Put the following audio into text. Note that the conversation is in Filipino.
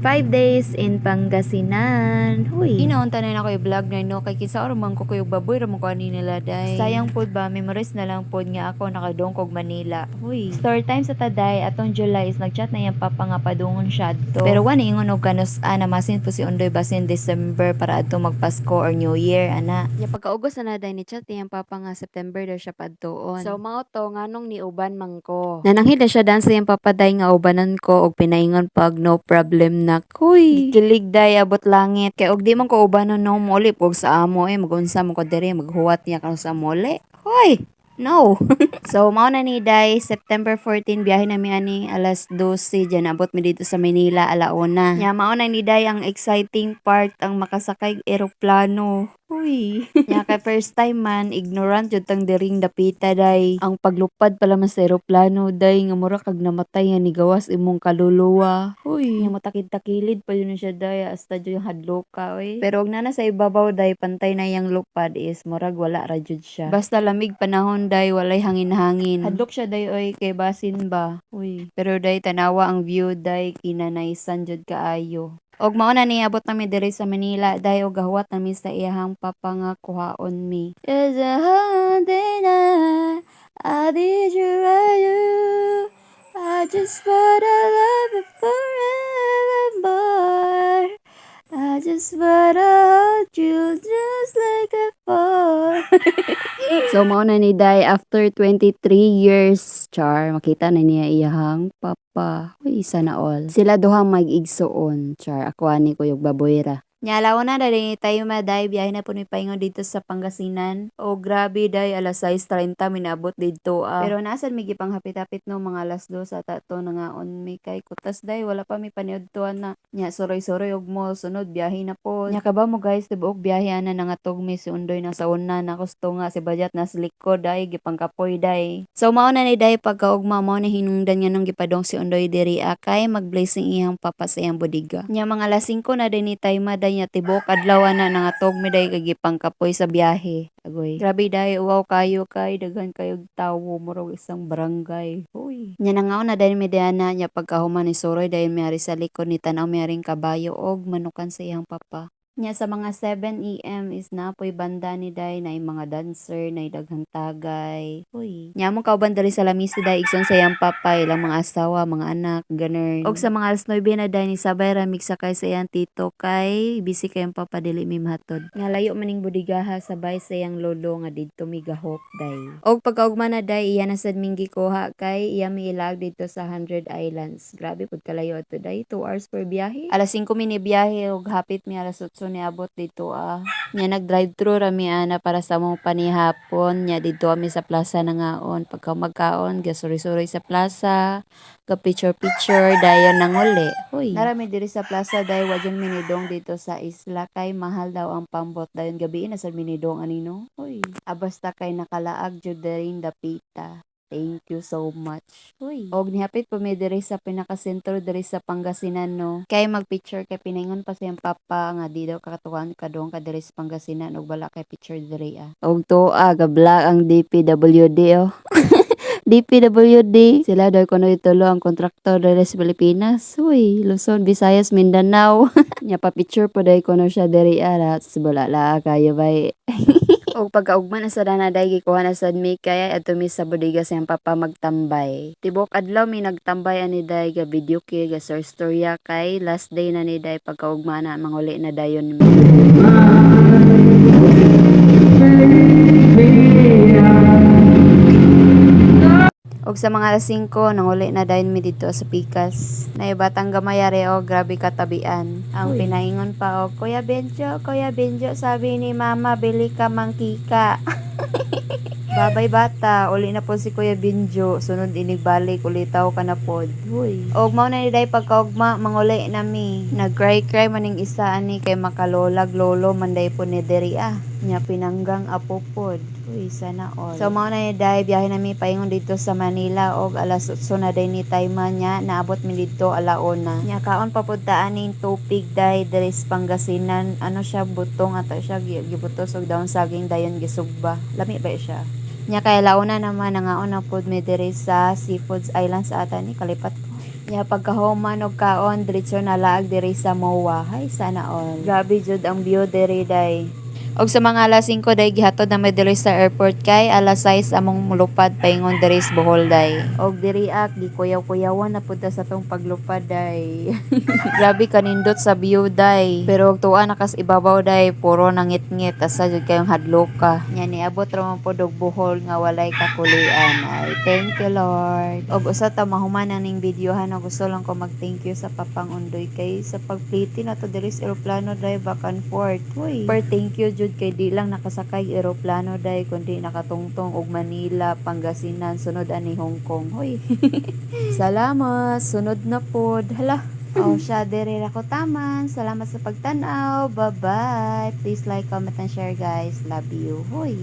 5 days in Pangasinan. Huy. Inaunta na ako i-vlog na no kay kinsa man ko kayog baboy ra mo ko ani nila day. Sayang pod ba, memories na lang pod nga ako nakadungkog Manila. Huy. Story time sa taday atong July is nagchat na yang papa nga padungon siya adto. Pero wani ingon og kanus ana masin po si Undoy basin December para adto magpasko or New Year ana. Ya pagkaugos na day ni chat yang papa nga September daw siya padtuon. So mao to nganong ni uban man ko. Nananghid na siya dance yang papaday nga ubanan ko og pinaingon pag no problem na. Kuy. Kilig day abot langit kay og di man ko ubanon no muli og sa amo magunsa mo ko diri maghuwat niya karon sa mole. Hoy. No. So, mao na ni day, September 14, biyahe na mi ani, alas 12, dyan abot mi dito sa Manila, alauna. Nya, mao na ni day, ang exciting part, ang makasakay eroplano. Uy. Nya, kay first time man, ignorant yun tang diring dapita day. Ang paglupad pala man sa eroplano day, nga mura kag namatay nga ni gawas imong kaluluwa. Uy. Nya, matakid-takilid pa yun siya day, hasta yung hadloka, uy. Pero og nana sa ibabaw day, pantay na yung lupad is, murag wala ra jud siya. Basta lamig panahon day, walay hangin-hangin. Hadlok siya day, oy, kay basin ba? Uy. Pero day, tanawa ang view day, kinanaysan jud kaayo. Og mao na niabot nami diri sa Manila day og gahuwat nami sa iyahang papa nga kuhaon mi. It's a holiday night, I did you right, I just wanna love you forevermore. I just wanna hold you just like before. So, mao na ni Day, after 23 years, char, makita na niya iyahang papa. Uy, sana all. Sila duhang mag-igsoon, char, ako ani ko yung baboyra. Nyalaw na dali tayo maday, biyahe na po ni paingon dito sa Pangasinan. O grabe day, alas 6:30 minabot dito. Pero nasan mi gipang hapit-hapit no mga alas 2 sa tato na nga on mi kay kutas day, wala pa mi paniudtuan na. Nya suroy-suroy og mo sunod biyahe na po. Nya kaba mo guys, tibuok biyahe ana nangatog mi si Undoy na sa una na gusto nga si Bajat na sa likod day gipang kapoy day. So mao na ni day pagkaugma mao ni hinungdan nga nung gipadong si Undoy diri kay mag-blessing iyang papa sa iyang bodega. Nya mga alas 5 na din ni time day nya tibok adlaw na nangatog mi day kay gipang kapoy sa biyahe. Agoy. Grabe day, wow kayo kay daghan kayo tawo murag isang barangay. Hoy. Nya nangaon na din mi diana nya pagkahuman ni Soroy day mi ari sa likod ni tanaw mi aring kabayo og manukan sa iyang papa. Nya sa mga 7 AM is napoy banda ni day na mga dancer na daghang tagay. Uy. Nya mo kauban diri sa lamisi day igsoon sa iyang papa ilang mga asawa, mga anak, ganern. Og sa mga alas 9 na day ni sabay ra migsakay sa iyang tito kay busy kay ang papa dili mi mahatod. Nga layo maning budigaha sabay sa iyang lolo nga didto mi gahok day. Og pagkaugma na day iya na sad ming gikuha kay iya mi ilag dito sa 100 Islands. Grabe pud kalayo ato day, 2 hours per biyahe. Alas 5 mi ni biyahe og hapit mi alas 8 niabot dito Nya nag-drive-thru rami ana para sa mong panihapon. Nya dito kami sa plaza na ngaon. Pagka magkaon, gasuri-suri sa plaza, ga picture-picture, dayon nang uli. Hoy. Narami diri sa plaza dayon wajan minidong dito sa isla kay mahal daw ang pambot. Dayon gabi na sa minidong anino. Hoy. Basta kay nakalaag jud diring dapita. Thank you so much. Uy. Og nihapit po mi diri sa pinakasentro diri sa Pangasinan no. Kay magpicture kay pinaingon pa siyang papa nga di daw kakatuan kadong ka diri sa Pangasinan og wala kay picture diri Og to gabla ang DPWD oh. DPWD. Sila daw kuno itulo ang kontraktor diri sa Pilipinas. Uy, Luzon, Visayas, Mindanao. Nya pa picture po daw kuno siya diri sa bulala kayo bay. Og pagkaugma na sa danaday gikuha na sad mi kay adto mi sa bodega sa iyang papa magtambay. Tibok adlaw mi nagtambay ani day ga video kay ga storya kay last day na ni day pagkaugma na manguli na dayon mi. Og sa mga alas 5 nanguli na dayon mi dito sa Pikas. Naibatang gamayari o grabe katabian. Ang pinaingon pa og Kuya Benjo, sabi ni Mama bili ka mangkika. Babay bata, uli na po si Kuya Benjo, sunod inigbalik ulitaw ka na pod. Huy. Og mao na ni day pagkaugma manguli nami. Nag-cry maning isa ani kay makalolag lolo manday po ni diri nya pinanggang apo pod. Uy, sana all. So mao na ni day biyahe nami paingon dito sa Manila og alas 8 na day ni time nya naabot mi dito alauna. Nya kaon pa pud ta aning tupig day diri sa Pangasinan. Ano siya butong ata siya gibutos og daon saging dayon gisugba. Lami ba siya? Nya kay launa naman nangaon na pod mi diri sa Seafoods Islands ata ni kalipat ko. Ya pagkahuman og kaon diretso na laag diri sa MOA. Hay sana all. Grabe jud ang view diri day. Og sa mga alas 5 day gihatod na diri sa airport kay alas 6 among mulupad paingon diri sa Bohol day. Og diri ak gikuyaw-kuyawan na pud ta sa tong paglupad day. Grabe kanindot sa view day. Pero og tuwa nakas ibabaw day puro nangit-ngit asa jud kayong hadlok ka. Nya niabot ra man pud og Bohol nga walay kakulian. Ay thank you Lord. Og usa ta mahuman ning videohan og gusto lang ko mag-thank you sa Papang Undoy kay sa pagpliti na to diri sa eroplano day back and forth. Hoy. Per thank you jud kay di lang nakasakay eroplano day kundi nakatungtong og Manila, Pangasinan, sunod ani Hong Kong. Hoy. Salamat. Sunod na pod. Hala. Oh, siya diri ra ko taman. Salamat sa pagtan-aw. Bye-bye. Please like, comment, and share guys. Love you. Hoy.